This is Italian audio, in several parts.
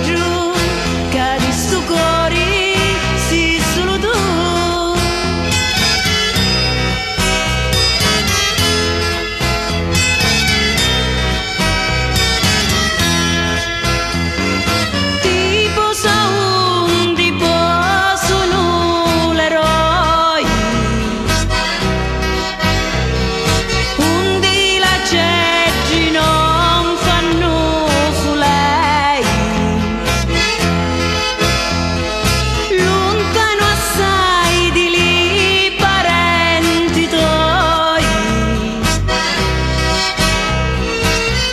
giù, cadi stu cori, sì solo tu. Tipo sono, tipo sono l'eroe, undi la ceggi non fanno su lei, lontano assai di lì parenti tuoi,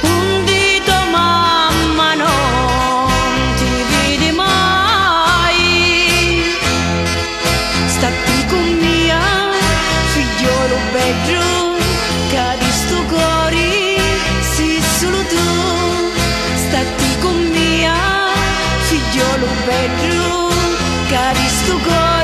undi tua mamma non ti vedi mai. Statti con mia, figliolo bello, cadi sto cori, sì solo tu. Statti con mia, figliolo bello, cadi sto cori.